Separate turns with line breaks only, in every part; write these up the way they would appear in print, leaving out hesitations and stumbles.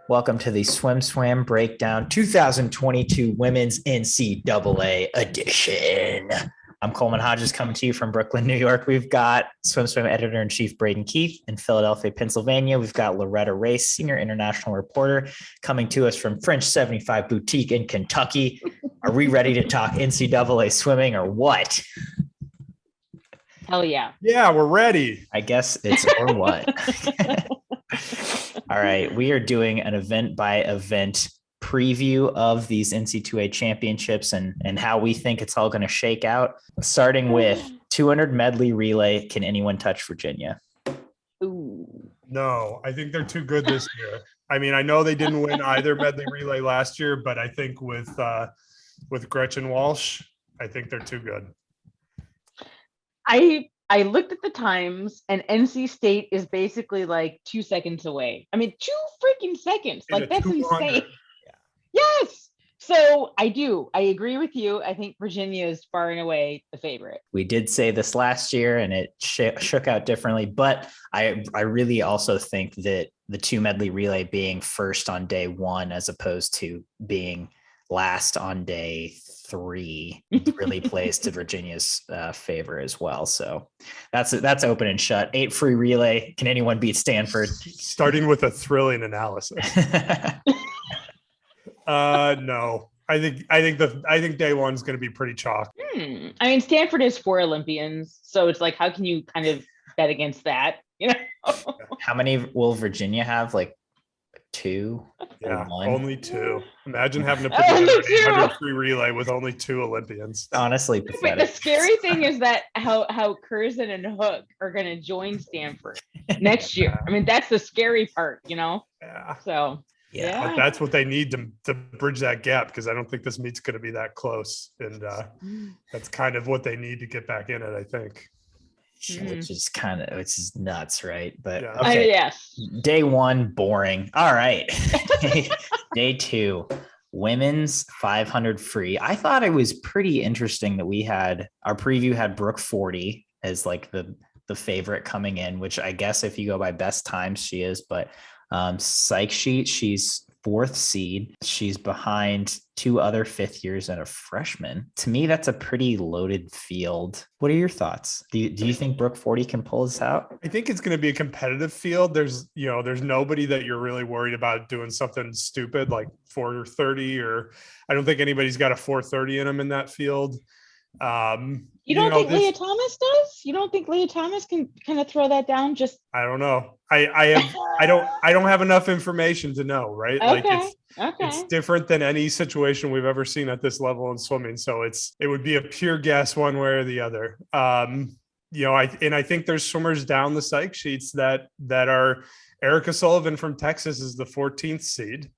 Welcome to the SwimSwam Breakdown 2022 Women's NCAA Edition. I'm Coleman Hodges coming to you from Brooklyn, New York. We've got SwimSwam Editor-in-Chief Braden Keith in Philadelphia, Pennsylvania. We've got Loretta Race, Senior International Reporter, coming to us from French 75 Boutique in Kentucky. Are we ready to talk NCAA swimming or what?
Hell yeah.
Yeah, we're ready.
I guess it's or what. All right, we are doing an event by event preview of these NCAA championships and how we think it's all going to shake out. Starting with 200 medley relay. Can anyone touch Virginia?
Ooh.
No, I think they're too good this year. I mean, I know they didn't win either medley relay last year, but I think with Gretchen Walsh, I think they're too good.
I looked at the times and NC State is basically like 2 seconds away. I mean, 2 freaking seconds. Like that's insane. Yes. So I agree with you. I think Virginia is far and away the favorite.
We did say this last year and it shook out differently, but I really also think that the 2 medley relay being first on day 1 as opposed to being last on day 3 really plays to Virginia's favor as well. So that's open and shut. 8 free relay. Can anyone beat Stanford?
Starting with a thrilling analysis. No, I think day 1 is going to be pretty chalk.
I mean, Stanford is 4 Olympians, so it's like, how can you kind of bet against that? You know,
how many will Virginia have? Like 2?
Yeah,
1?
only 2. Imagine having to put together an 800 free relay with only 2 Olympians.
Honestly, pathetic.
But the scary thing is that how Curzon and Hook are going to join Stanford next year. I mean, that's the scary part, you know.
Yeah.
So yeah,
but that's what they need to bridge that gap, because I don't think this meet's going to be that close, and that's kind of what they need to get back in it, I think.
Which is it's just nuts, right? But
yeah.
Okay.
Yes.
Day 1, boring. All right. Day 2, women's 500 free. I thought it was pretty interesting that our preview had Brooke 40 as like the favorite coming in, which I guess if you go by best times she is, but psych sheet, she's 4th seed. She's behind 2 other 5th years and a freshman. To me, that's a pretty loaded field. What are your thoughts? Do you think Brooke 40 can pull this out?
I think it's going to be a competitive field. There's nobody that you're really worried about doing something stupid like 430, or I don't think anybody's got a 430 in them in that field.
You don't think Leah Thomas does? You don't think Leah Thomas can kind of throw that down? Just
I don't know. I don't have enough information to know, right?
Okay.
Like it's different than any situation we've ever seen at this level in swimming. So it would be a pure guess one way or the other. I think there's swimmers down the psych sheets that are. Erica Sullivan from Texas is the 14th seed.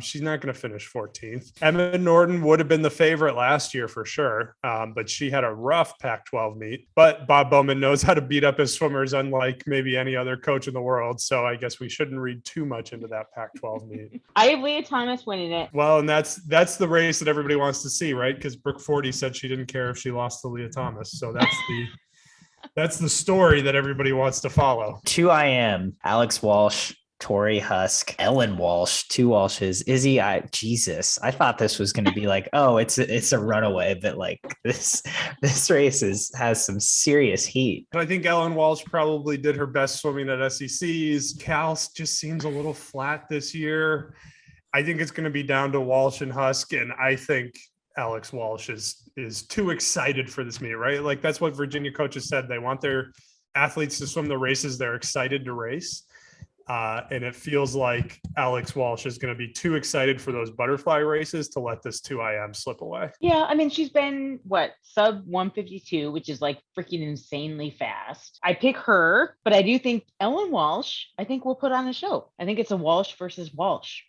She's not going to finish 14th. Emma Norton would have been the favorite last year for sure, but she had a rough Pac-12 meet. But Bob Bowman knows how to beat up his swimmers, unlike maybe any other coach in the world. So I guess we shouldn't read too much into that Pac-12 meet.
I have Leah Thomas winning it.
Well, and that's the race that everybody wants to see, right? Because Brooke 40 said she didn't care if she lost to Leah Thomas. So that's the story that everybody wants to follow.
2 IM, Alex Walsh, Tori Husk, Ellen Walsh, 2 Walshes, Izzy. Jesus, I thought this was going to be like, oh, it's a runaway, but like this race has some serious heat.
I think Ellen Walsh probably did her best swimming at SECs. Cal just seems a little flat this year. I think it's going to be down to Walsh and Husk, and I think Alex Walsh is too excited for this meet, right? Like that's what Virginia coaches said. They want their athletes to swim the races they're excited to race. And it feels like Alex Walsh is going to be too excited for those butterfly races to let this 2 IM slip away.
Yeah, I mean, she's been sub 152, which is like freaking insanely fast. I pick her, but I do think Ellen Walsh, I think we'll put on a show. I think it's a Walsh versus Walsh.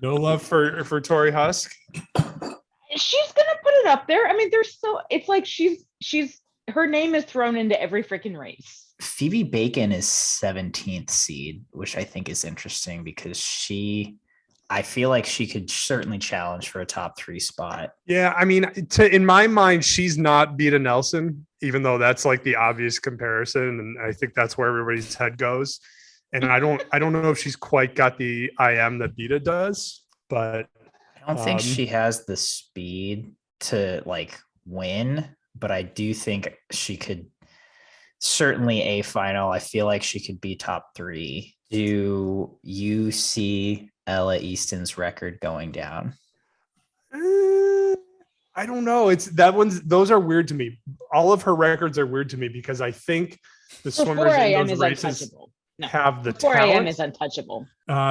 No love for Tori Husk.
She's gonna put it up there. I mean, it's like she's her name is thrown into every freaking race.
Phoebe Bacon is 17th seed, which I think is interesting because I feel like she could certainly challenge for a top 3 spot.
Yeah, I mean, in my mind, she's not Beta Nelson, even though that's like the obvious comparison, and I think that's where everybody's head goes. And I don't know if she's quite got the IM that Beta does, but
I don't think she has the speed to like win, but I do think she could certainly a final. I feel like she could be top 3. Do you see Ella Easton's record going down?
I don't know. Those are weird to me. All of her records are weird to me because I think the swimmers in those races have the
4
talent.
a.m. is untouchable.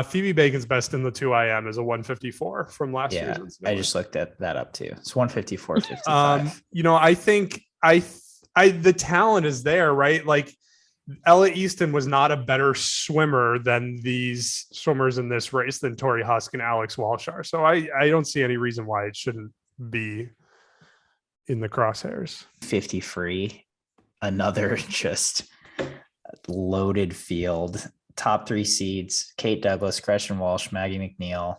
Phoebe Bacon's best in the 2 IM is a 154 from last year.
I just looked at that up too. It's 154.55.
I think the talent is there, right? Like Ella Easton was not a better swimmer than these swimmers in this race than Tori Husk and Alex Walsh are. So I don't see any reason why it shouldn't be in the crosshairs.
50 free, another just loaded field. Top 3 seeds: Kate Douglas, Gretchen Walsh, Maggie McNeil.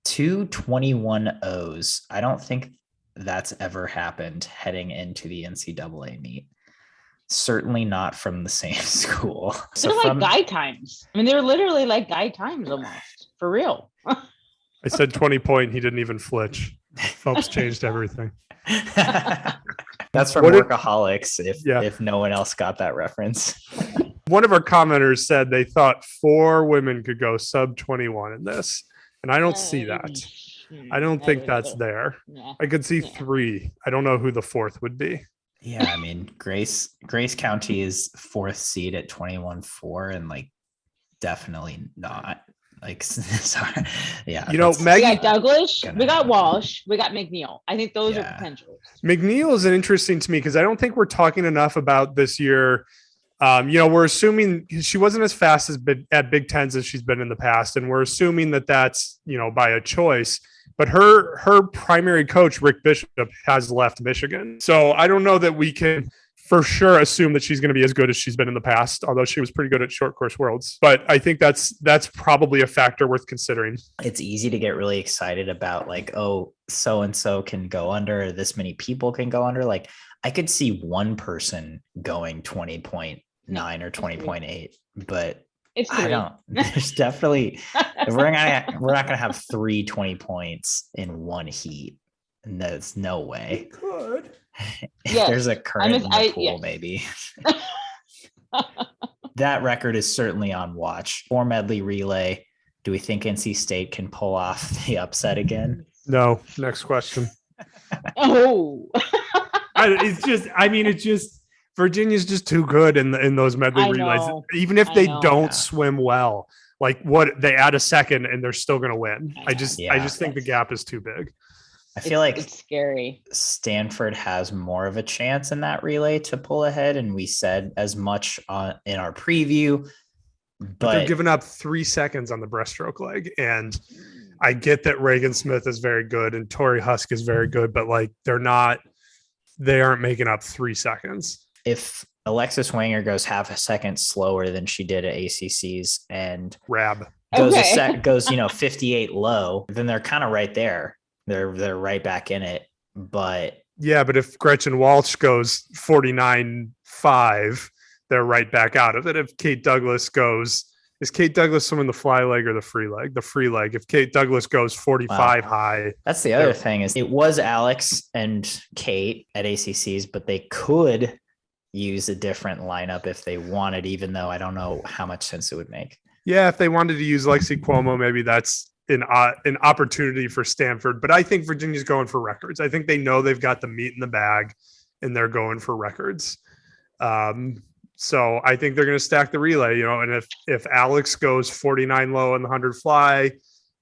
2:21 O's. I don't think that's ever happened heading into the NCAA meet. Certainly not from the same school.
They're like guy times. I mean, they're literally like guy times almost. For real.
I said 20 point. He didn't even flinch. Phelps changed everything.
That's from Workaholics if no one else got that reference.
One of our commenters said they thought 4 women could go sub 21 in this. And I don't see that. I don't think that's there. Yeah. I could see 3. I don't know who the 4th would be.
Yeah, I mean, Grace County is 4th seed at 21.4 and like definitely not. Like, sorry. Yeah.
Maggie,
we got Douglas, we got Walsh, we got McNeil. I think those are potentials.
McNeil is interesting to me because I don't think we're talking enough about this year. We're assuming she wasn't as fast at Big Tens as she's been in the past. And we're assuming that that's, by a choice. But her primary coach, Rick Bishop, has left Michigan. So I don't know that we can for sure assume that she's going to be as good as she's been in the past, although she was pretty good at short course worlds. But I think that's probably a factor worth considering.
It's easy to get really excited about like, oh, so-and-so can go under, or this many people can go under. Like I could see one person going 20.9 or 20.8, but I don't. There's definitely we're not gonna have 3 20 points in one heat. And there's no way.
We could.
Yes. There's a current in the pool, maybe. That record is certainly on watch. For Medley Relay, do we think NC State can pull off the upset again?
No. Next question.
Oh.
It's just Virginia's just too good in those medley relays. Even if they don't swim well, like what they add a second and they're still going to win. I just think the gap is too big.
I feel like
it's scary.
Stanford has more of a chance in that relay to pull ahead, and we said as much in our preview. But
they're giving up 3 seconds on the breaststroke leg, and I get that Reagan Smith is very good and Tori Husk is very good, but like they aren't making up 3 seconds.
If Alexis Wenger goes half a second slower than she did at ACC's and goes 58 low, then they're kind of right there. They're right back in it. But
if Gretchen Walsh goes 49.5, they're right back out of it. If Kate Douglas is Kate Douglas swimming the fly leg or the free leg? The free leg. If Kate Douglas goes 45 high.
That's the other thing is it was Alex and Kate at ACC's, but they could use a different lineup if they wanted, even though I don't know how much sense it would make.
Yeah, if they wanted to use Lexi Cuomo, maybe that's an opportunity for Stanford. But I think Virginia's going for records. I think they know they've got the meat in the bag and they're going for records. So I think they're going to stack the relay, and if Alex goes 49 low in the 100 fly,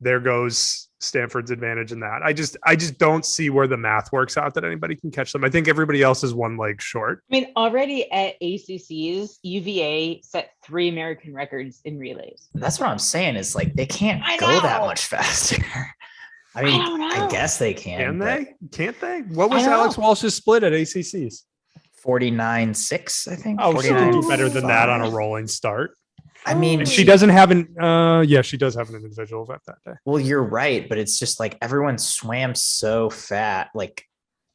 there goes Stanford's advantage in that. I just don't see where the math works out that anybody can catch them. I think everybody else is one leg short.
I mean, already at ACC's, UVA set 3 American records in relays.
That's what I'm saying. Is like they can't go that much faster. I mean, I guess they can.
Can they? Can't they? What was Alex Walsh's split at ACC's?
49.6, I think.
Oh, she can do better than that on a rolling start.
I mean,
she doesn't have she does have an individual event that day.
Well, you're right, but it's just like everyone swam so fat. Like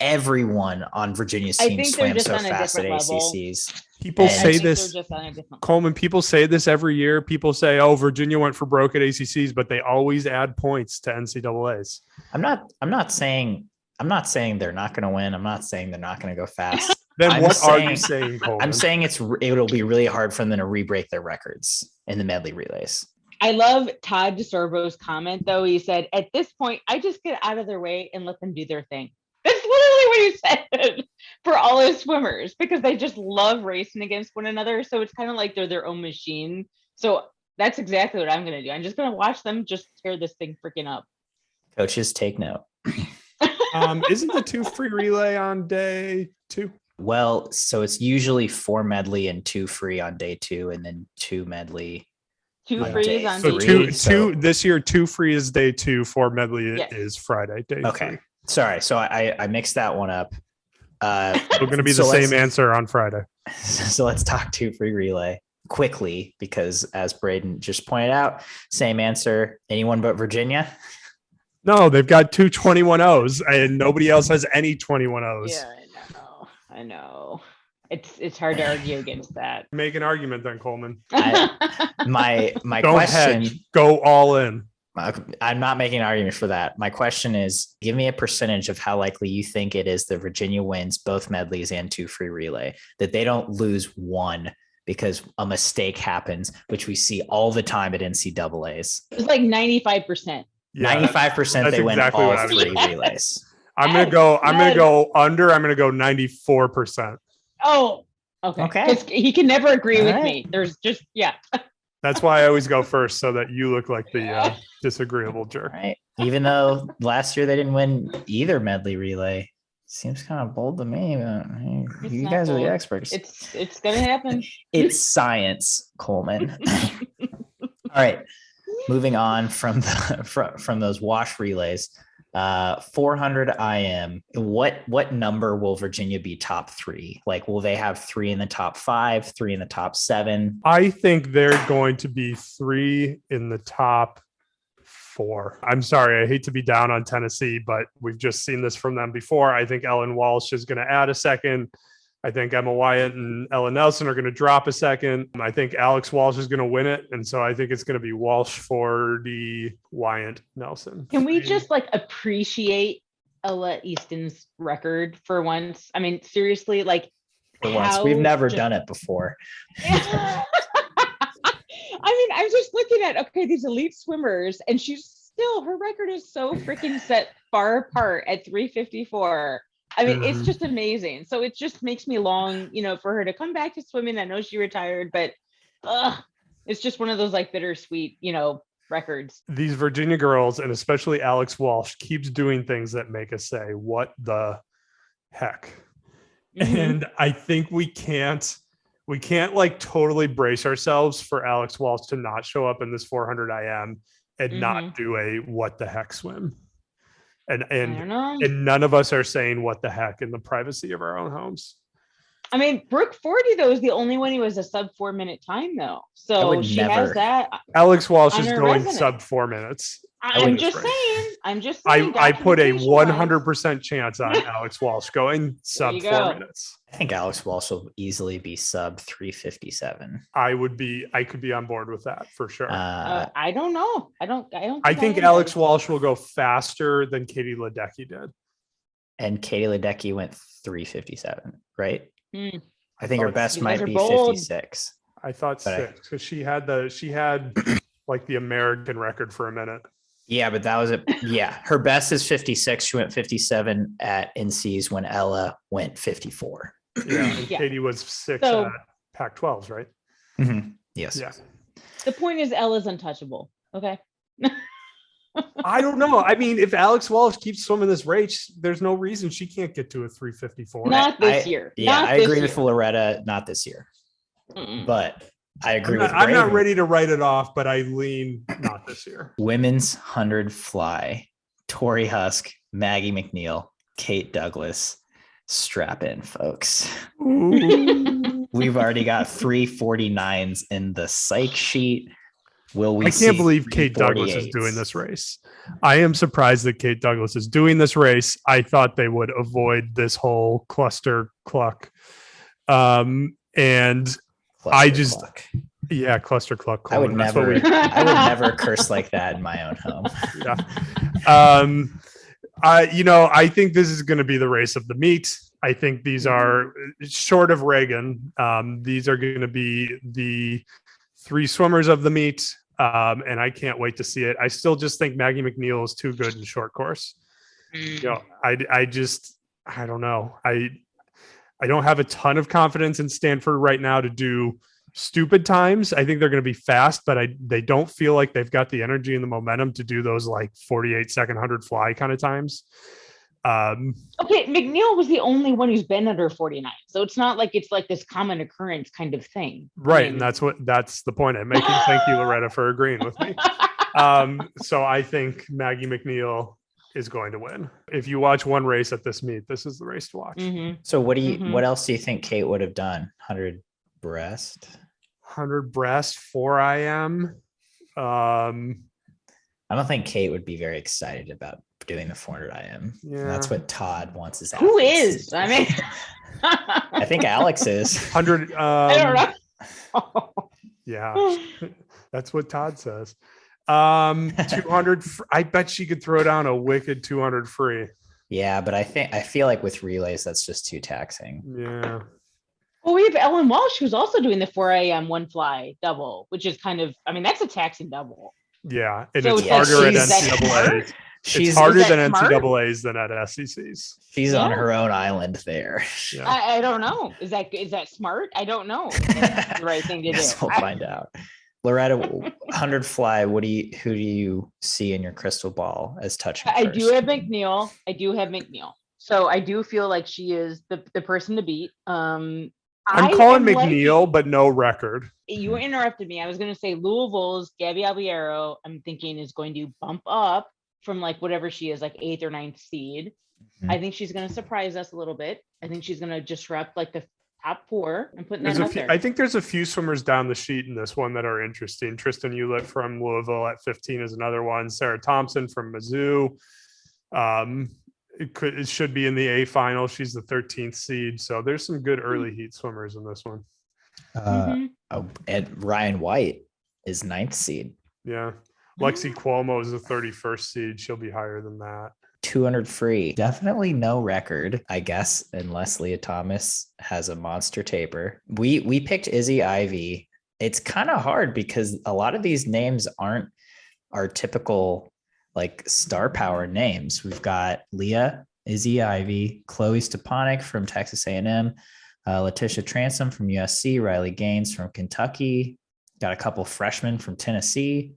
everyone on Virginia's
I
team
think they're
swam
just
so
on a
fast at
different level.
ACCs.
People
And-
say
I think
this,
they're just on a different.
Coleman. People say this every year. People say, "Oh, Virginia went for broke at ACCs," but they always add points to NCAA's.
I'm not saying they're not going to win. I'm not saying they're not going to go fast.
Then
I'm
what are
saying-
you saying, Coleman?
I'm saying it'll be really hard for them to re-break their records in the medley relays.
I love Todd DeSorbo's comment, though. He said, at this point, I just get out of their way and let them do their thing. That's literally what he said for all his swimmers, because they just love racing against one another. So it's kind of like they're their own machine. So that's exactly what I'm going to do. I'm just going to watch them just tear this thing freaking up.
Coaches, take note.
Isn't the 2 free relay on day 2?
Well, so it's usually 4 medley and 2 free on day 2, and then 2 medley.
2
on
frees
day
on
So
three.
two this year. 2 free is day 2. 4 medley
Yes.
is Friday day.
Okay.
3.
Sorry. So I mixed that one up.
We're going to be
So
the same
let's-
answer on Friday.
So let's talk 2 free relay quickly, because as Braden just pointed out, same answer. Anyone but Virginia?
No, they've got 2 21-0s, and nobody else has any 21-0s.
Yeah, I know. It's hard to argue against that.
Make an argument then, Coleman.
My
Don't
question.
hedge. Go all in.
I'm not making an argument for that. My question is, give me a percentage of how likely you think it is that Virginia wins both medleys and 2 free relay, that they don't lose one because a mistake happens, which we see all the time at NCAAs.
It's like 95%.
Yeah,
95%
that's
they win
exactly
all
what I was
3
thinking.
relays.
I'm gonna go under. I'm gonna go 94%.
Oh, okay.
Okay.
'Cause he can never agree
All
with
right.
me. There's just, yeah.
That's why I always go first, so that you look like the disagreeable jerk.
All right. Even though last year they didn't win either medley relay. Seems kind of bold to me, but hey,
It's
you
not
guys are the
bold.
experts.
It's gonna happen.
It's science, Coleman. All right. Moving on from from those wash relays. 400 IM. What number will Virginia be top 3? Like, will they have 3 in the top 5, 3 in the top 7?
I think they're going to be 3 in the top 4. I'm sorry, I hate to be down on Tennessee, but we've just seen this from them before. I think Ellen Walsh is going to add a second. I think Emma Wyatt and Ella Nelson are going to drop a second. I think Alex Walsh is going to win it. And so I think it's going to be Walsh, Fordy, Wyatt, Nelson.
Can we just like appreciate Ella Easton's record for once? I mean, seriously, like
For once, we've never done it before.
I mean, I'm just looking at, okay, these elite swimmers, and her record is so freaking set far apart at 354. I mean, it's just amazing. So it just makes me long, for her to come back to swimming. I know she retired, but it's just one of those like bittersweet, records.
These Virginia girls, and especially Alex Walsh, keeps doing things that make us say, what the heck?
Mhm.
And I think we can't like totally brace ourselves for Alex Walsh to not show up in this 400 IM and not do a what the heck swim.
I don't know.
And none of us are saying what the heck in the privacy of our own homes.
I mean, Brooke 40 though is the only one who was a sub 4 minute time though. So
would
she
never-
has that.
Alex Walsh
On
is
her
going
resume.
sub 4 minutes.
I'm
this
just
race.
saying. I'm just saying.
I put a
documentation-wise.
100% chance on Alex Walsh going sub
you
4
go.
minutes.
I think Alex Walsh will easily be sub 357.
I could be on board with that for sure.
I don't know. I don't
I think
am,
Alex
guys.
Walsh will go faster than Katie Ledecky did.
And Katie Ledecky went 357, right?
Hmm.
I think her best
You
might
guys are
be
bold.
56.
I thought
But
6 because she had like the American record for a minute.
Yeah, but that was her best is 56. She went 57 at NC's when Ella went 54.
Yeah, and
Yeah.
Katie was 6
So-
at Pac-12s, right?
Yes.
Yeah.
The point is Ella's untouchable. Okay.
I don't know. I mean, if Alex Walsh keeps swimming this race, there's no reason she can't get to a 354.
Not this year.
Yeah,
Not
I
this
agree
year.
with Loretta. Not this year,
Mm-mm.
but I agree with
I'm not
Braden.
ready to write it off, but I lean not this year.
Women's 100 fly. Tori Husk, Maggie McNeil, Kate Douglas. Strap in, folks. We've already got 349s in the psych sheet. Will we
I
see
can't believe Kate Douglas is
348s?
doing this race.
Will we
I
see
can't believe Kate Douglas is
348s?
doing this race. I am surprised that Kate Douglas is doing this race. I thought they would avoid this whole cluster cluck. And I just,
Cluck.
yeah, cluster cluck.
I would
Coleman. That's
never,
what we,
I would never curse like that in my own home.
yeah. I think this is going to be the race of the meet. I think these are short of Reagan. These are going to be the three swimmers of the meet. And I can't wait to see it. I still just think Maggie McNeil is too good in short course. I don't know. I don't have a ton of confidence in Stanford right now to do stupid times. I think they're going to be fast, but they don't feel like they've got the energy and the momentum to do those like 48-second 100 fly kind of times.
Okay, McNeil was the only one who's been under 49, so it's not like it's like this common occurrence kind of thing,
right? And that's the point I'm making. Thank you, Loretta, for agreeing with me. So I think Maggie McNeil is going to win. If you watch one race at this meet, this is the race to watch.
So what else do you think Kate would have done? 100 breast,
100 breast, 4 IM.
I don't think Kate would be very excited about doing the 400 IM.
Yeah.
That's what Todd wants his
Who
athletes
is? I mean,
I think Alex is.
100.
I don't know.
Yeah, that's what Todd says. 200. I bet she could throw down a wicked 200 free.
Yeah, but I feel like with relays, that's just too taxing.
Yeah.
Well, we have Ellen Walsh, who's also doing the 4 a.m. one fly double, which is kind of, I mean, that's a taxing double.
Yeah, and
So
it's harder at
she's-
NCAA.
She's
It's harder
Is that
than
smart?
NCAAs than at SECs.
she's on
Yeah.
her own island there.
Yeah.
I don't know. Is that smart? I don't know. That's the right thing to
Yes,
do.
we'll find out. Loretta, 100 fly. Who do you see in your crystal ball as touching
I
first?
do have McNeil. So I do feel like she is the person to beat.
I'm calling McNeil,
liking-
but no record.
You interrupted me. I was going to say Louisville's Gabby Albiero, I'm thinking is going to bump up from like whatever she is, like 8th or 9th seed.
Mhm.
I think she's going to surprise us a little bit. I think she's going to disrupt like the top 4 and putting
There's
that
a
out
few,
there.
I think there's a few swimmers down the sheet in this one that are interesting. Tristan Hewlett from Louisville at 15 is another one. Sarah Thompson from Mizzou. It should be in the A final. She's the 13th seed. So there's some good early heat swimmers in this one.
And Ryan White is 9th seed.
Yeah. Lexi Cuomo is the 31st seed. She'll be higher than that.
200 free. Definitely no record, I guess, unless Leah Thomas has a monster taper. We picked Izzy Ivy. It's kind of hard because a lot of these names aren't our typical like star power names. We've got Leah, Izzy Ivy, Chloe Stepanek from Texas A&M, Letitia Transom from USC, Riley Gaines from Kentucky. Got a couple freshmen from Tennessee.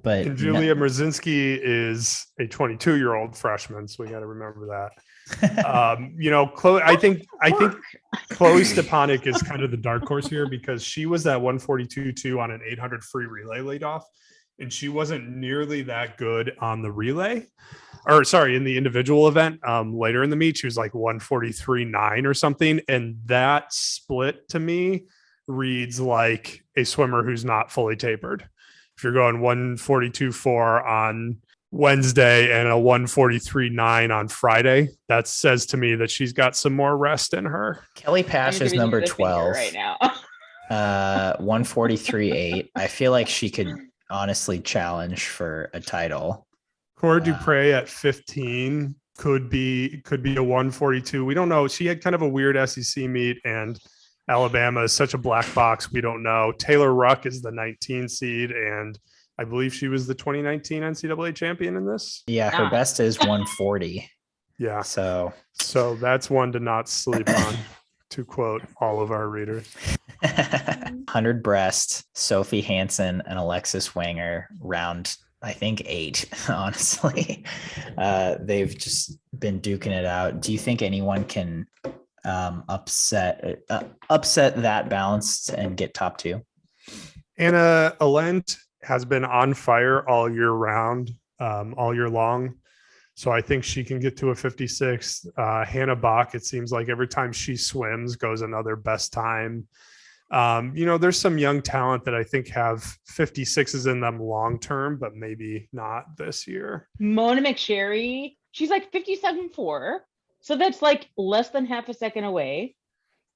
But
And Julia Mrzinski is a 22-year-old freshman, so we got to remember that. Chloe, I think Chloe Stepanek is kind of the dark horse here because she was that 142.2 on an 800 free relay lead off, and she wasn't nearly that good on the relay, in the individual event. Later in the meet, she was like 143.9 or something, and that split to me reads like a swimmer who's not fully tapered. If you're going 142.4 on Wednesday and a 143.9 on Friday, that says to me that she's got some more rest in her.
Kelly Pash is number 12
right now.
143.8. I feel like she could honestly challenge for a title.
Cora Dupre at 15 could be a 142. We don't know. She had kind of a weird SEC meet, and Alabama is such a black box. We don't know. Taylor Ruck is the 19 seed, and I believe she was the 2019 NCAA champion in this.
Yeah, her best is 140.
Yeah.
So
that's one to not sleep on, to quote all of our readers.
100 breast, Sophie Hansen and Alexis Wanger round, I think 8, honestly. They've just been duking it out. Do you think anyone can upset that balance and get top 2?
Anna Alent has been on fire all year round, all year long. So I think she can get to a 56. Hannah Bach, it seems like every time she swims, goes another best time. There's some young talent that I think have 56s in them long term, but maybe not this year.
Mona McSherry, she's like 57.4. So that's like less than half a second away.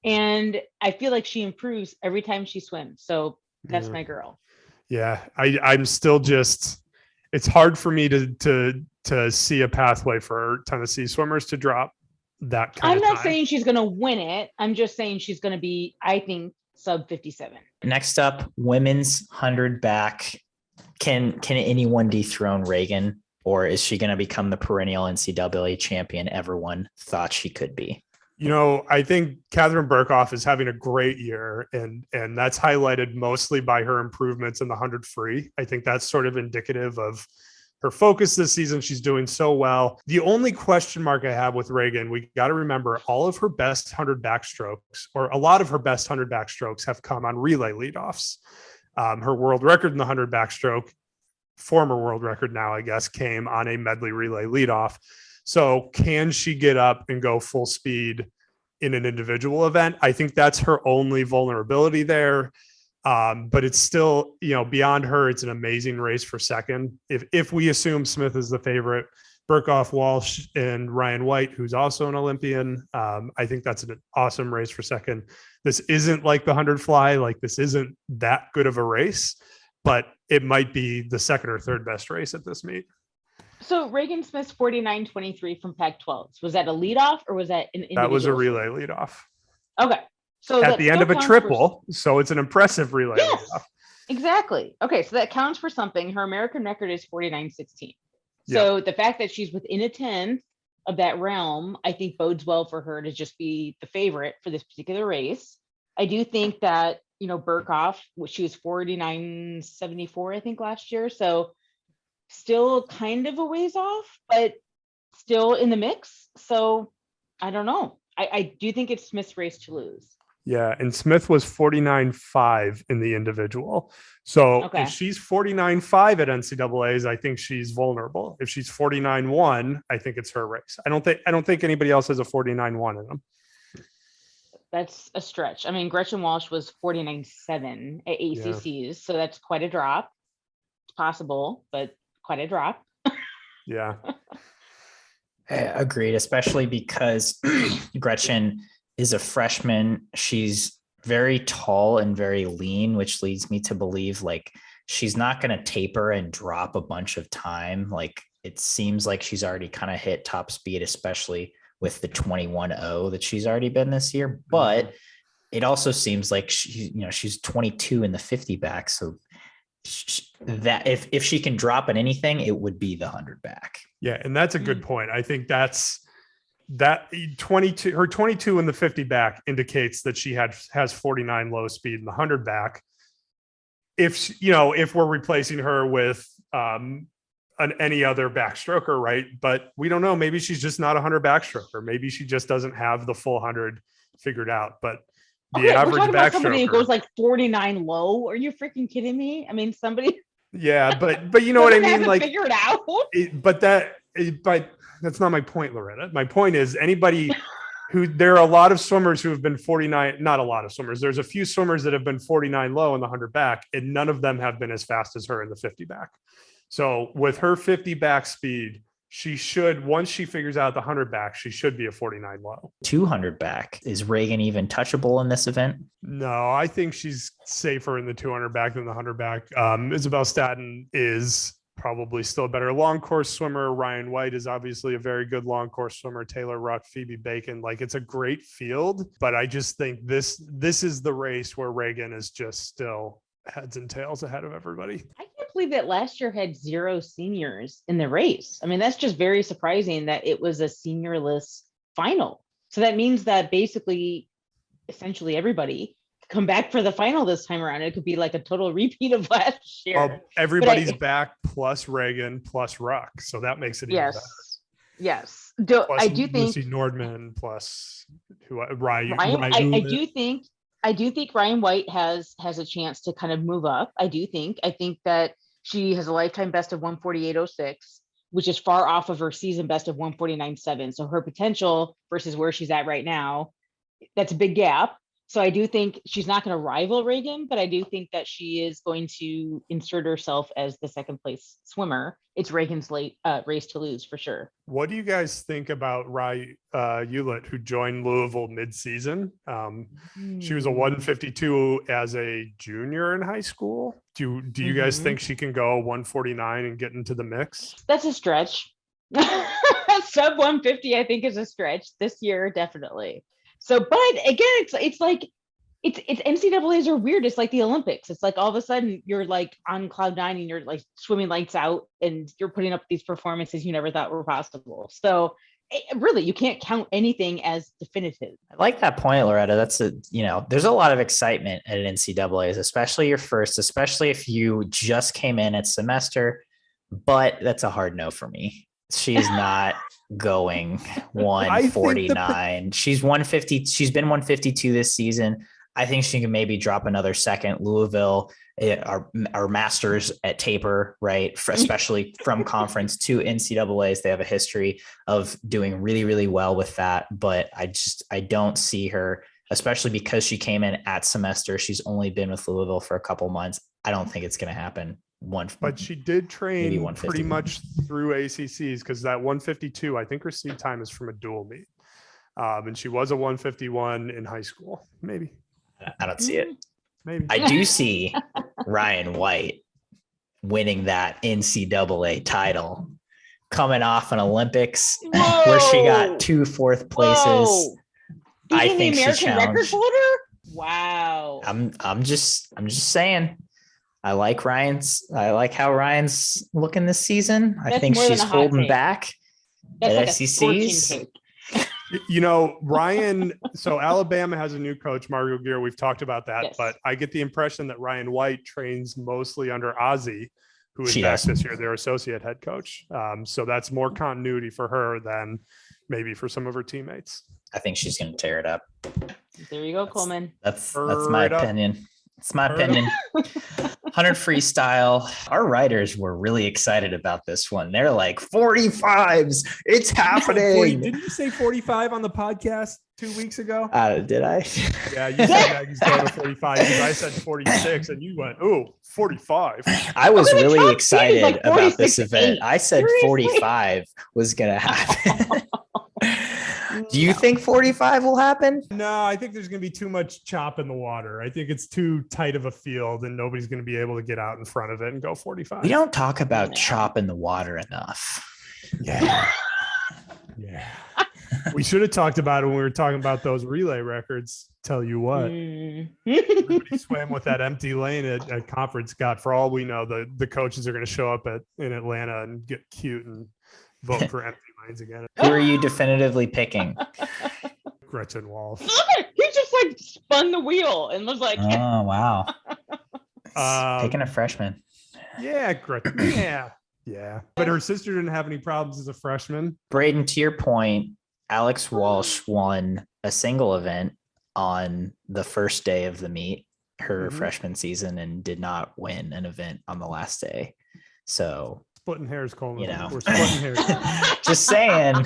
And I feel like she improves every time she swims. So that's my girl.
Yeah. I'm still just, it's hard for me to see a pathway for Tennessee swimmers to drop that kind of time.
I'm not saying she's going to win it. I'm just saying she's going to be, I think, sub 57.
Next up, women's 100 back. Can anyone dethrone Reagan, or is she going to become the perennial NCAA champion everyone thought she could be?
I think Catherine Burkhoff is having a great year, and that's highlighted mostly by her improvements in the 100 free. I think that's sort of indicative of her focus this season. She's doing so well. The only question mark I have with Reagan, we got to remember all of her best 100 backstrokes, or a lot of her best 100 backstrokes, have come on relay leadoffs. Her world record in the 100 backstroke, former world record now, I guess, came on a medley relay leadoff. So can she get up and go full speed in an individual event? I think that's her only vulnerability there. But it's still, beyond her, it's an amazing race for second. If we assume Smith is the favorite, Burkhoff, Walsh, and Ryan White, who's also an Olympian, I think that's an awesome race for second. This isn't like the 100 fly. Like, this isn't that good of a race, but it might be the second or third best race at this meet.
So Reagan Smith's 49.23 from Pac-12. Was that a leadoff, or was that an individual?
That was a relay leadoff.
Okay. So
at the end of a triple, so it's an impressive relay.
Yes, exactly. Okay, so that counts for something. Her American record is 49.16. So the fact that she's within a 10 of that realm, I think bodes well for her to just be the favorite for this particular race. I do think that, Burkhoff, she was 49.74, I think, last year. So still kind of a ways off, but still in the mix. So I don't know. I do think it's Smith's race to lose.
Yeah, and Smith was 49.5 in the individual. So if she's 49.5 at NCAAs, I think she's vulnerable. If she's 49.1, I think it's her race. I don't think anybody else has a 49.1 in them.
That's a stretch. I mean, Gretchen Walsh was 49.7 at ACCs, so that's quite a drop. It's possible, but quite a drop.
Yeah.
Agreed, especially because Gretchen is a freshman. She's very tall and very lean, which leads me to believe like she's not going to taper and drop a bunch of time. Like, it seems like she's already kind of hit top speed, especially with the 21.0 that she's already been this year. But it also seems like she's 22 in the 50 back. So that if she can drop at anything, it would be the 100 back.
Yeah. And that's a good point. I think that 22, her 22 in the 50 back indicates that she has 49 low speed in the 100 back. If we're replacing her with any other backstroker, right? But we don't know. Maybe she's just not a 100 backstroker. Maybe she just doesn't have the full 100 figured out. But the average backstroker,
somebody who goes like 49 low. Are you freaking kidding me? I mean, somebody.
Yeah, but you know what I mean? Like,
figure it out.
But that's not my point, Loretta. My point is anybody there are a lot of swimmers who have been 49, not a lot of swimmers. There's a few swimmers that have been 49 low in the 100 back, and none of them have been as fast as her in the 50 back. So with her 50 back speed, she should, once she figures out the 100 back, she should be a 49 low.
200 back. Is Reagan even touchable in this event?
No, I think she's safer in the 200 back than the 100 back. Isabel Staton is probably still a better long course swimmer. Ryan White is obviously a very good long course swimmer. Taylor Ruck, Phoebe Bacon, like, it's a great field, but I just think this is the race where Reagan is just still heads and tails ahead of everybody.
I can't believe that last year had 0 seniors in the race. I mean, that's just very surprising that it was a seniorless final. So that means that basically, essentially everybody come back for the final this time around. It could be like a total repeat of last year.
Well, everybody's back plus Reagan plus Ruck. So that makes it even better.
Yes.
Plus
I do think
Lucy Nordman plus Ryan.
I do think Ryan White has a chance to kind of move up. I think that she has a lifetime best of 148.06, which is far off of her season best of 149.7. So her potential versus where she's at right now, that's a big gap. So I do think she's not going to rival Reagan, but I do think that she is going to insert herself as the second place swimmer. It's Reagan's race to lose for sure.
What do you guys think about Rai Hewlett, who joined Louisville mid-season? She was a 152 as a junior in high school. Do you guys think she can go 149 and get into the mix?
That's a stretch. Sub 150, I think, is a stretch this year, definitely. So, but again, it's like it's NCAAs are weird. It's like the Olympics. It's like all of a sudden you're like on cloud nine and you're like swimming lights out and you're putting up these performances you never thought were possible. So really, you can't count anything as definitive.
I like that point, Loretta. That's there's a lot of excitement at NCAAs, especially your first, especially if you just came in at semester, but that's a hard no for me. She's not going 149. She's 150. She's been 152 this season. I think she can maybe drop another second. Louisville, our masters at taper, right? Especially from conference to NCAAs. They have a history of doing really, really well with that. But I don't see her, especially because she came in at semester. She's only been with Louisville for a couple months. I don't think it's going to happen.
But she did train pretty much through ACCs, because that 152, I think her seed time is from a dual meet. And she was a 151 in high school. Maybe.
I don't see it.
Maybe.
I do see Ryan White winning that NCAA title, coming off an Olympics where she got 2 4th places. I think she challenged.
Wow.
I'm just saying. I like how Ryan's looking this season. I think she's holding back at SECs.
Ryan, so Alabama has a new coach, Mario Gear. We've talked about that, yes. But I get the impression that Ryan White trains mostly under Ozzie, who is back this year, their associate head coach. So that's more continuity for her than maybe for some of her teammates.
I think she's going to tear it up.
There you go, Coleman.
That's my opinion. It's my opinion. 100 freestyle. Our writers were really excited about this one. They're like 45s. It's happening.
Didn't you say 45 on the podcast 2 weeks ago?
Did I?
Yeah, you said Maggie's going to 45 because I said 46 and you went, 45.
I was really excited about this event. I said 45 was going to happen. Do you think 45 will happen?
No, I think there's going to be too much chop in the water. I think it's too tight of a field and nobody's going to be able to get out in front of it and go 45.
We don't talk about chop in the water enough.
Yeah. Yeah. We should have talked about it when we were talking about those relay records. Tell you what, everybody swam with that empty lane at conference. God, for all we know, the coaches are going to show up in Atlanta and get cute and vote for empty lanes again.
Who are you definitively picking?
Gretchen Walsh.
He just like spun the wheel and was like,
oh, wow. Picking a freshman.
Yeah, Gretchen. Yeah. But her sister didn't have any problems as a freshman.
Braden, to your point, Alex Walsh won a single event on the first day of the meet, her freshman season, and did not win an event on the last day. So
splitting hairs, Coleman. We're splitting hairs.
Just saying.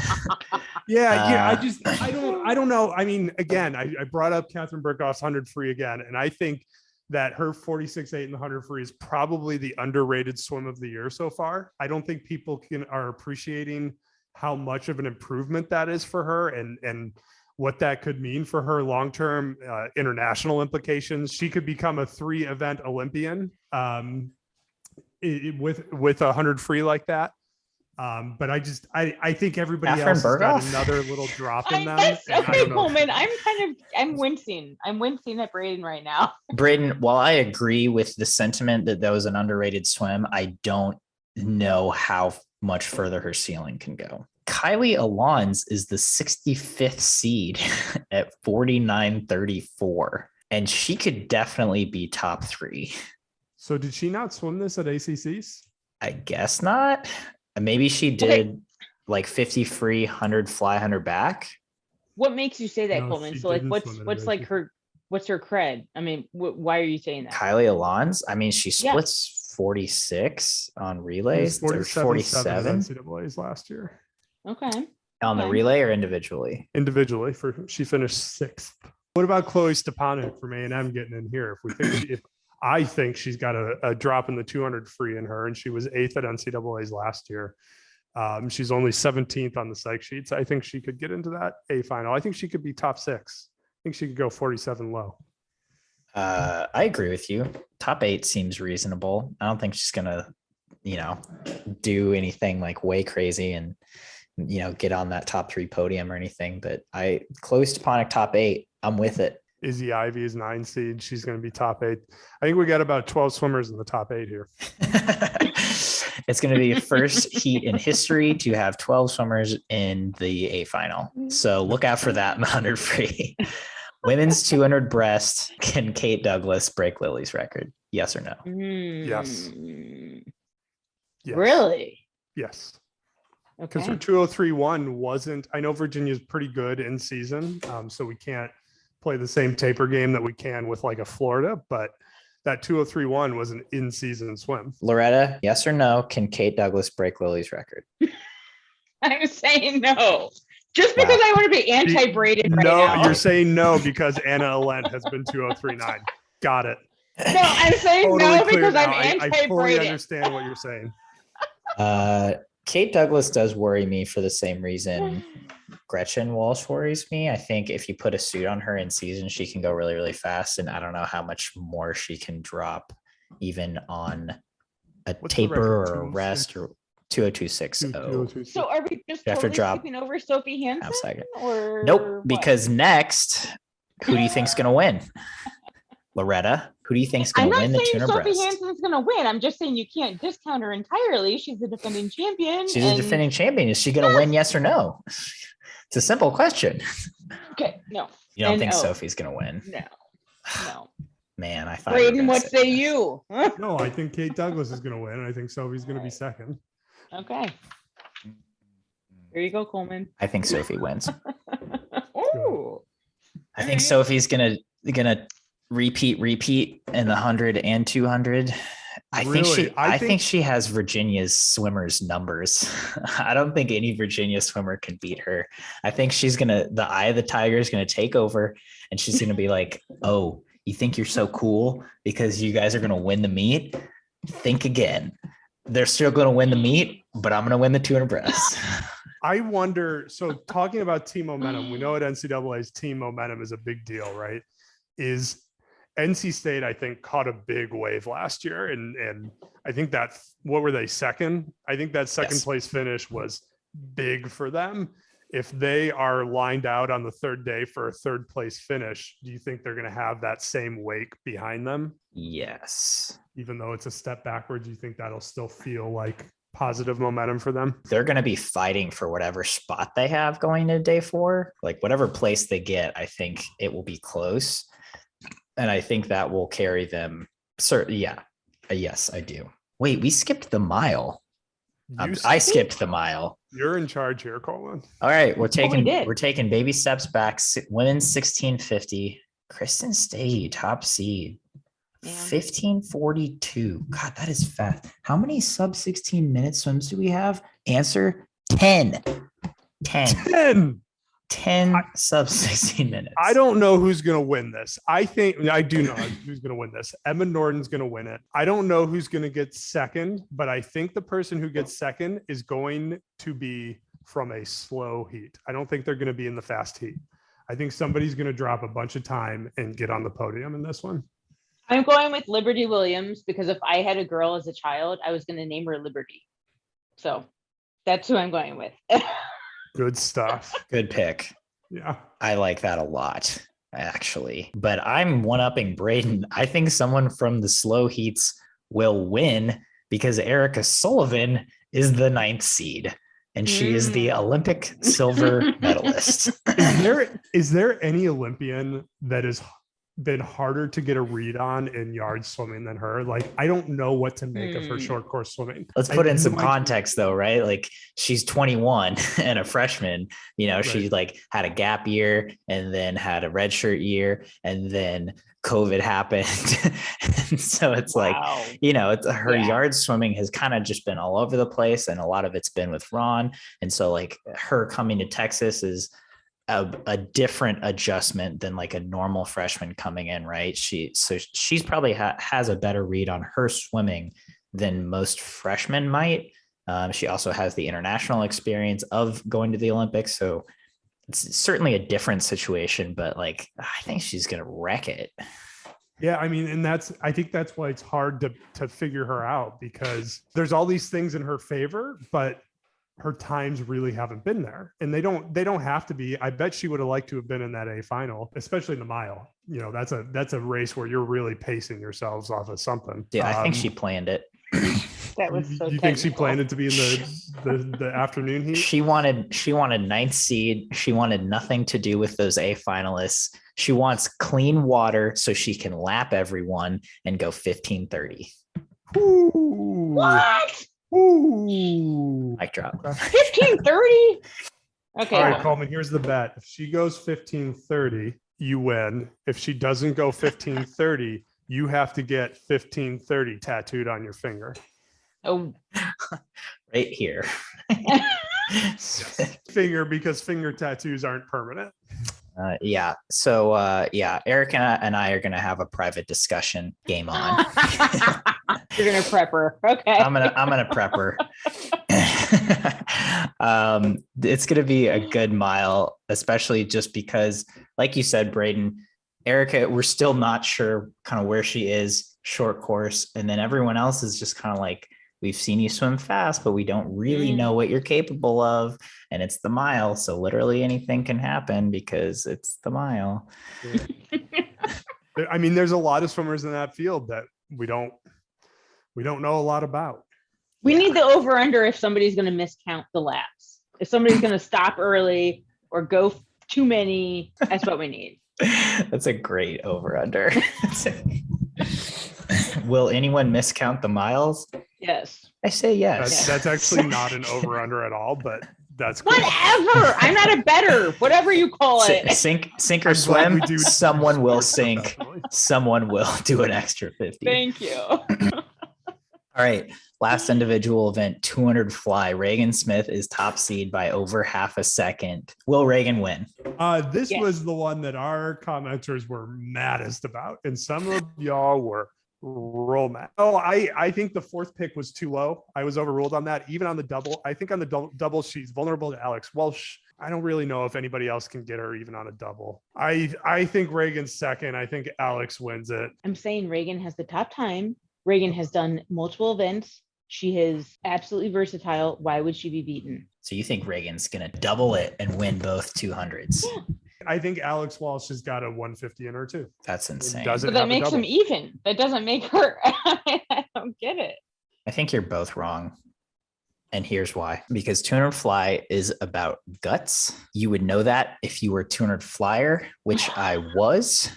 Yeah. I don't know. I mean, again, I brought up Catherine Burkhoff's 100 free again, and I think that her 46.8 in the 100 free is probably the underrated swim of the year so far. I don't think people are appreciating how much of an improvement that is for her and what that could mean for her long-term international implications. She could become a 3-event Olympian with 100 free like that. But I think everybody
Catherine
else has got
Burkhoff?
another little drop in them.
Okay, Coleman, I'm wincing. I'm wincing at Braden right now.
Braden, while I agree with the sentiment that was an underrated swim, I don't know how much further her ceiling can go. Kylie Alons is the 65th seed at 49.34, and she could definitely be top 3.
So did she not swim this at ACCs?
I guess not. Maybe she did like 50 free, 100 fly, 100 back.
What makes you say that, Coleman? So like, what's like what's her cred? I mean, why are you saying that?
Kylie Alons. I mean, she splits 46 on relays. 47
NCAAs last year.
Okay.
On the relay or individually?
Individually, she finished 6th. What about Chloe Stepanek from A&M getting in here? If I think she's got a drop in the 200 free in her, and she was 8th at NCAA's last year. She's only 17th on the psych sheets. I think she could get into that A final. I think she could be top 6. I think she could go 47 low.
I agree with you. Top 8 seems reasonable. I don't think she's gonna, do anything like way crazy and get on that top 3 podium or anything. But Chloe Stepanek top 8. I'm with it.
Izzy Ivy is 9 seed. She's going to be top 8. I think we got about 12 swimmers in the top 8 here.
It's going to be the first heat in history to have 12 swimmers in the A final. So look out for that in the 100 free. Women's 200 breast. Can Kate Douglas break Lily's record? Yes or no?
Yes.
Really?
Yes.
Okay.
Because her 203.1 wasn't, I know Virginia's pretty good in season. So we can't play the same taper game that we can with like a Florida, but that 203.1 was an in-season swim.
Loretta, yes or no? Can Kate Douglas break Lily's record?
I'm saying no. Just because I want to be anti-braided right now.
No, you're saying no because Anna Alent has been 203.9. Got it.
No, I'm saying
Totally
no
clear
because
now.
I'm
I fully
anti-braided.
understand what you're saying.
Kate Douglas does worry me for the same reason Gretchen Walsh worries me. I think if you put a suit on her in season, she can go really, really fast. And I don't know how much more she can drop even on a taper or a rest or 202.60.
So are we just totally skipping over Sophie Hansen? Or
nope, because next, who do you think's going to win? Loretta, who do you think's going to win the 200 breast?
I'm not saying Sophie Hansen's going to win. I'm just saying you can't discount her entirely. She's the defending champion.
She's a defending champion. Is she going to win? Yes or no? It's a simple question.
Okay, no.
You don't think Sophie's going to win?
No.
Man, I thought.
Braden, what say you?
No, I think Kate Douglas is going to win. And I think Sophie's going to be second.
Okay. There you go, Coleman.
I think Sophie wins.
Ooh.
I think Sophie's gonna repeat in the 100 and 200. I think she has Virginia's swimmers numbers. I don't think any Virginia swimmer can beat her. I think the eye of the tiger is gonna take over, and she's gonna be like, "Oh, you think you're so cool because you guys are gonna win the meet? Think again. They're still gonna win the meet, but I'm gonna win the 200 breast."
I wonder, so talking about team momentum, we know at NCAA's team momentum is a big deal, right? Is NC State, I think, caught a big wave last year. And I think what were they, second? I think that second place finish was big for them. If they are lined out on the third day for a third place finish, do you think they're going to have that same wake behind them?
Yes.
Even though it's a step backwards, you think that'll still feel like positive momentum for them?
They're going to be fighting for whatever spot they have going to day 4, like whatever place they get. I think it will be close, and I think that will carry them. Yes, I do. Wait, we skipped the mile. I skipped the mile.
You're in charge here, Colin.
All right, we're taking baby steps back. Women's 1650. Kristen Stahey, top seed. 1542. God, that is fast. How many sub 16 minute swims do we have? Answer 10 sub 16 minutes.
I don't know who's going to win this. I do know who's going to win this. Emma Norton's going to win it. I don't know who's going to get second, but I think the person who gets second is going to be from a slow heat. I don't think they're going to be in the fast heat. I think somebody's going to drop a bunch of time and get on the podium in this one.
I'm going with Liberty Williams because if I had a girl as a child, I was going to name her Liberty. So that's who I'm going with.
Good stuff.
Good pick.
Yeah.
I like that a lot, actually. But I'm one-upping Braden. I think someone from the slow heats will win because Erica Sullivan is the 9th seed. And she is the Olympic silver medalist.
Is there any Olympian that has been harder to get a read on in yard swimming than her? Like, I don't know what to make of her short course swimming.
Let's put in some context though, right? Like, she's 21 and a freshman, she like had a gap year and then had a redshirt year and then COVID happened. And so it's like, it's her yard swimming has kind of just been all over the place. And a lot of it's been with Ron. And so like her coming to Texas is, a different adjustment than like a normal freshman coming in, right? She's probably has a better read on her swimming than most freshmen might. She also has the international experience of going to the Olympics. So it's certainly a different situation, but like, I think she's going to wreck it.
Yeah, I mean, and I think that's why it's hard to figure her out, because there's all these things in her favor, but her times really haven't been there, and they don't have to be. I bet she would have liked to have been in that A final, especially in the mile. You know, that's a race where you're really pacing yourselves off of something.
Yeah, I think she planned it.
That was so
you think she planned it to be in the afternoon heat?
She wanted ninth seed. She wanted nothing to do with those A finalists. She wants clean water so she can lap everyone and go 15:30.
What?
Ooh.
Mic drop.
15:30? Okay.
All right, Coleman, here's the bet. If she goes 15:30, you win. If she doesn't go 15:30, you have to get 15:30 tattooed on your finger.
Oh,
Right here.
Finger, because finger tattoos aren't permanent.
Yeah. So Eric and I are gonna have a private discussion. Game on.
you're gonna prep her. Okay.
I'm gonna prep her. It's gonna be a good mile, especially just because, like you said, Braden, Erica, we're still not sure kind of where she is short course, and then everyone else is just kind of like, we've seen you swim fast, but we don't really know what you're capable of. And it's the mile. So literally anything can happen because it's the mile.
Yeah. I mean, there's a lot of swimmers in that field that we don't know a lot about.
We need the over under if somebody's going to miscount the laps. If somebody's going to stop early or go too many, that's what we need.
That's a great over under. Will anyone miscount the miles?
Yes.
I say yes.
That's actually not an over under at all, but that's cool.
Whatever. I'm not a better, whatever you call it.
Sink or swim. Someone will sink. Someone will do an extra 50.
Thank you.
All right. Last individual event, 200 fly. Reagan Smith is top seed by over half a second. Will Reagan win?
This was the one that our commenters were maddest about, and some of y'all were roll mad. Oh, I think the fourth pick was too low. I was overruled on that. Even on the double, I think on the double she's vulnerable to Alex Welsh. I don't really know if anybody else can get her even on a double. I think Reagan's second. I think Alex wins it.
I'm saying Reagan has the top time. Reagan has done multiple events. She is absolutely versatile. Why would she be beaten?
So you think Reagan's going to double it and win both 200s?
Yeah.
I think Alex Walsh has got a 150 in her too.
That's insane.
But that makes him even. That doesn't make her. I don't get it.
I think you're both wrong. And here's why. Because 200 fly is about guts. You would know that if you were 200 flyer, which I was.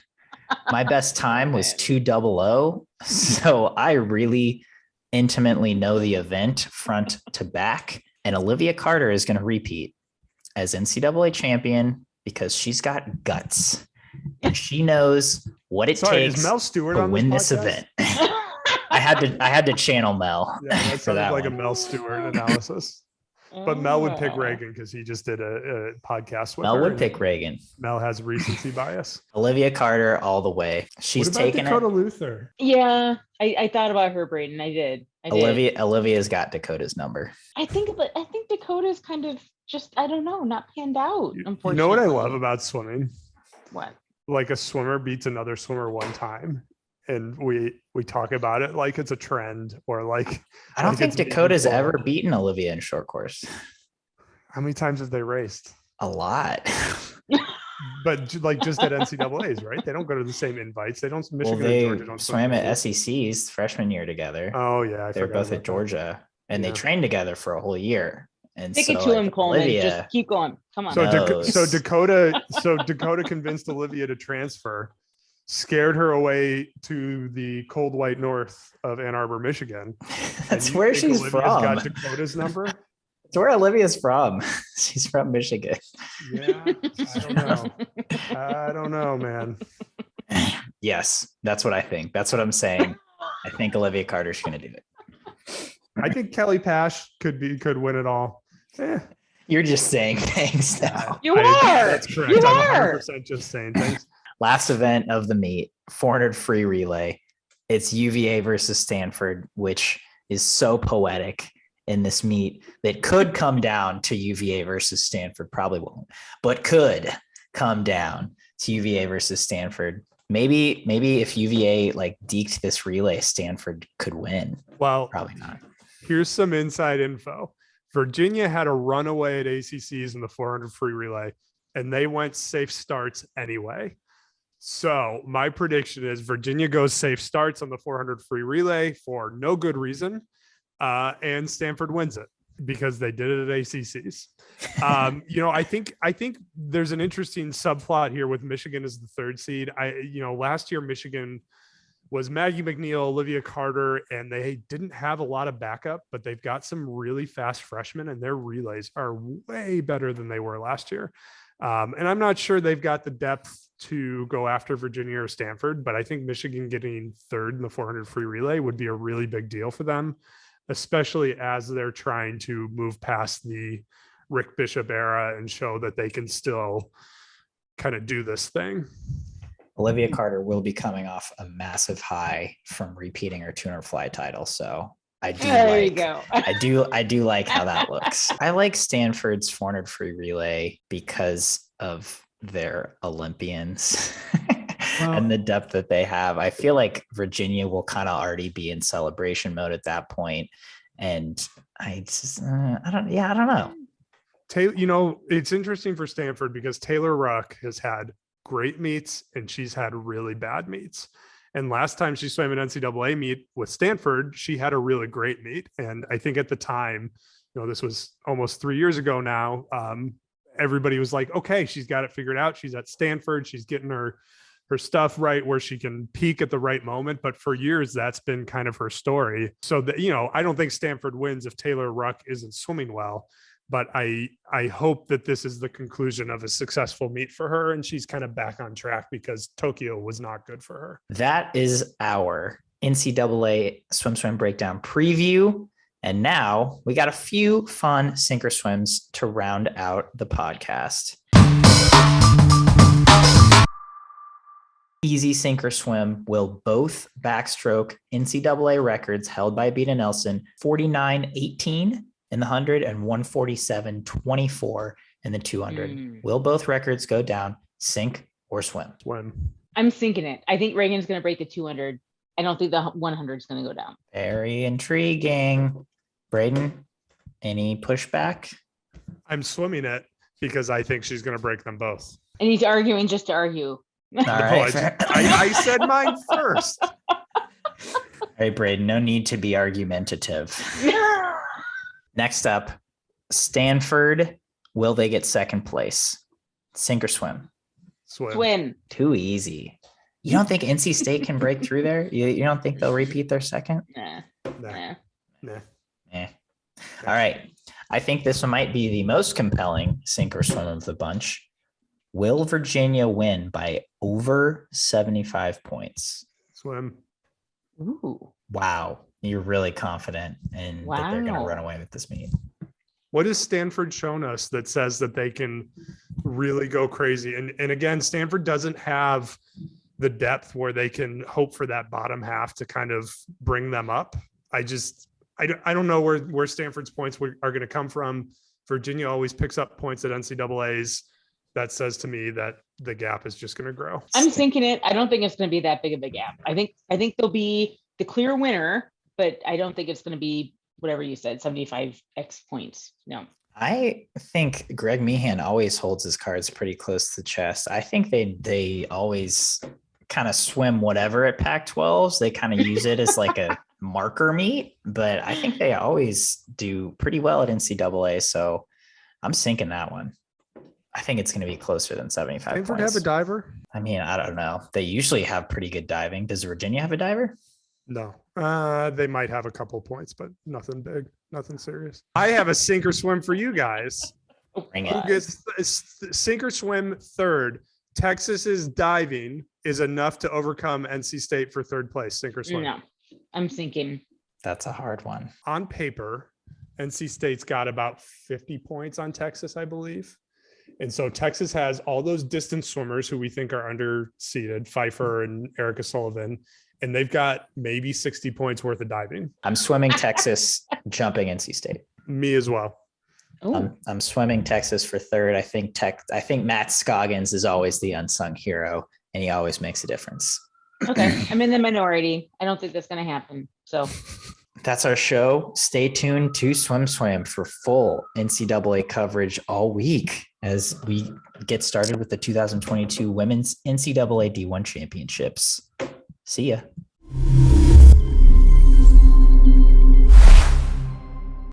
My best time was 200. So I really intimately know the event front to back. And Olivia Carter is going to repeat as NCAA champion because she's got guts and she knows what it takes
is Mel Stewart
to
on
win
this
this event. I had to channel Mel.
Yeah, that
for
sounds
that
like
one.
a Mel Stewart analysis. But Mel would pick Reagan because he just did a podcast with her.
Mel would pick Reagan.
Mel has recency bias.
Olivia Carter all the way. She's
what about
taken
Dakota
it.
Luther?
Yeah, I thought about her, Braden. I did.
Olivia's got Dakota's number.
I think Dakota's kind of just, I don't know, not panned out, unfortunately.
You know what I love about swimming?
What?
Like a swimmer beats another swimmer one time, and we talk about it like it's a trend, or like
I don't
like
think
it's
Dakota's
meaningful.
ever beaten Olivia in short course.
How many times have they raced?
A lot.
But like just at NCAA's, right? They don't go to the same invites. They don't. Michigan
Well, they
and Georgia don't
swam
swim
at
together.
SEC's freshman year together.
Oh yeah,
They're both at Georgia, and they trained together for a whole year. And
Stick
so,
it to him, Coleman.
Olivia,
Just keep going. Come on.
So,
knows.
Dakota convinced Olivia to transfer, scared her away to the cold white north of Ann Arbor, Michigan.
That's where she's
Olivia's
from.
got Dakota's number.
That's where Olivia's from. She's from Michigan.
Yeah, I don't know, man.
Yes, that's what I think. That's what I'm saying. I think Olivia Carter's going to do it.
I think Kelly Pash could win it all.
You're just saying things now.
You are.
That's correct.
You
I'm
are.
100% just saying things.
Last event of the meet, 400 free relay. It's UVA versus Stanford, which is so poetic in this meet that could come down to UVA versus Stanford. Probably won't, but could come down to UVA versus Stanford. Maybe if UVA like deked this relay, Stanford could win.
Well,
Probably not.
Here's some inside info. Virginia had a runaway at ACCs in the 400 free relay, and they went safe starts anyway. So my prediction is Virginia goes safe starts on the 400 free relay for no good reason, and Stanford wins it because they did it at ACCs. I think there's an interesting subplot here with Michigan as the third seed. Last year Michigan was Maggie McNeil, Olivia Carter, and they didn't have a lot of backup, but they've got some really fast freshmen, and their relays are way better than they were last year. And I'm not sure they've got the depth to go after Virginia or Stanford, but I think Michigan getting third in the 400 free relay would be a really big deal for them, especially as they're trying to move past the Rick Bishop era and show that they can still kind of do this thing.
Olivia Carter will be coming off a massive high from repeating her 200 fly title. So I do like how that looks. I like Stanford's 400 free relay because of their Olympians and the depth that they have. I feel like Virginia will kind of already be in celebration mode at that point. And I don't know.
Taylor, it's interesting for Stanford because Taylor Ruck has had great meets and she's had really bad meets. And last time she swam an NCAA meet with Stanford, she had a really great meet. And I think at the time, this was almost 3 years ago now, everybody was like, okay, she's got it figured out. She's at Stanford. She's getting her stuff right where she can peak at the right moment. But for years, that's been kind of her story. So I don't think Stanford wins if Taylor Ruck isn't swimming well. But I hope that this is the conclusion of a successful meet for her and she's kind of back on track because Tokyo was not good for her.
That is our NCAA SwimSwam Breakdown preview. And now we got a few fun sinker swims to round out the podcast. Easy sinker swim will both backstroke NCAA records held by Beta Nelson, 49.18 in the 100 and 147.24 in the 200. Will both records go down, sink or swim?
Swim.
I'm sinking it. I think Reagan's going to break the 200. I don't think the 100 is going to go down.
Very intriguing. Braden, any pushback?
I'm swimming it because I think she's going to break them both.
And he's arguing just to argue.
All right.
I said mine first.
All right, Braden, no need to be argumentative. Next up, Stanford. Will they get second place? Sink or swim?
Swim.
Too easy. You don't think NC State can break through there? You don't think they'll repeat their second?
Nah.
All right. I think this one might be the most compelling sink or swim of the bunch. Will Virginia win by over 75 points?
Swim.
Ooh.
Wow. You're really confident in that they're going to run away with this meet.
What has Stanford shown us that says that they can really go crazy? And again, Stanford doesn't have the depth where they can hope for that bottom half to kind of bring them up. I don't know where Stanford's points are going to come from. Virginia always picks up points at NCAAs. That says to me that the gap is just going to grow.
I'm thinking it. I don't think it's going to be that big of a gap. I think they'll be the clear winner, but I don't think it's going to be whatever you said, 75x points. No.
I think Greg Meehan always holds his cards pretty close to the chest. I think they always kind of swim whatever at Pac-12s. They kind of use it as like a marker meet, but I think they always do pretty well at NCAA. So I'm sinking that one. I think it's going to be closer than 75
Stanford
points.
have a diver?
I mean, I don't know. They usually have pretty good diving. Does Virginia have a diver?
No. They might have a couple of points, but nothing big, nothing serious. I have a sink or swim for you guys.
Bring
Who
it.
gets sink or swim third? Texas's diving is enough to overcome NC State for third place. Sink or swim?
No. I'm thinking.
That's a hard one.
On paper, NC State's got about 50 points on Texas, I believe. And so Texas has all those distance swimmers who we think are underseeded, Pfeiffer and Erica Sullivan, and they've got maybe 60 points worth of diving.
I'm swimming Texas, jumping NC State.
Me as well.
I'm swimming Texas for third. I think Matt Scoggins is always the unsung hero, and he always makes a difference.
Okay, I'm in the minority. I don't think that's going to happen. So
that's our show. Stay tuned to SwimSwam for full NCAA coverage all week as we get started with the 2022 Women's NCAA D1 Championships. See ya.